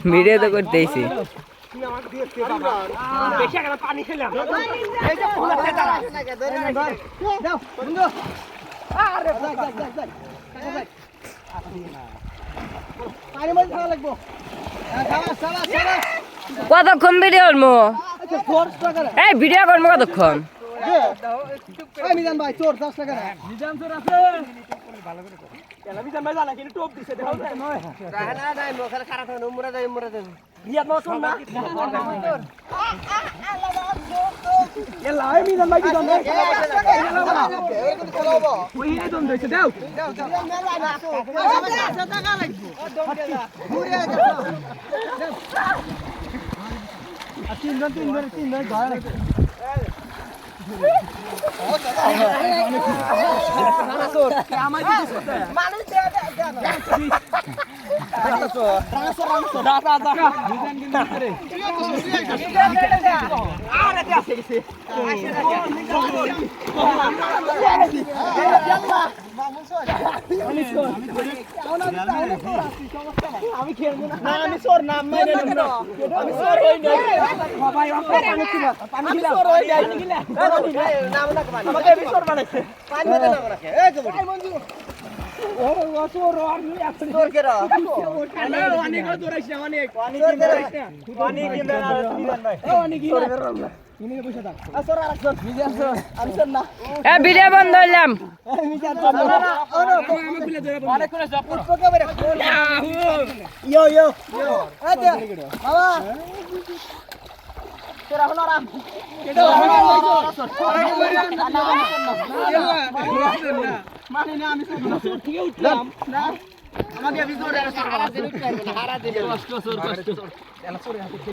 video তো করতেইছি কতক্ষণ video করবো এই ভিডিও করবো কতক্ষণ ভাই চোর 10 টাকা মিজান ভাই জানা কিন্তু টপ দিছে দেখো না মোখারে খারাপ হয় উমরা যায় রিয়াদ নো শুন না এলা এই মিজান ভাই কি দম ওই এই দম দিছে দাও মেলা না টাকা লাগবে ঘুরে যা তিন জন ধরে রাখো আমি খেলবো না আমি চোর নাম মাইরে নেব আমি চোর হই নাই বাবা পানি খিলা আমি চোর হই নাই নাম না আমাকে চোর বানাইছে পানি মতে নাম রাখে এই কবি মঞ্জু ও চোর আর নি আপনি চোর কেরা অনেক দৌড়াইছে অনেক পানি কি দেন মিজান ভাই অনেক কি ইনি পয়সা দাও আসর আরেকজন মিজান আমি চোর না এ ভিডিও বন্ধ হইলাম মিজান চোর না আমি খুলে ধরে অনেক করে জব করো ওকে বেরে ইয়ো আচ্ছা বাবা তোরা হলো আরাম কেডো মানে না আমি চোর থেকে উঠলাম না আমাকে আমি চোর হারা দিন কষ্ট চোর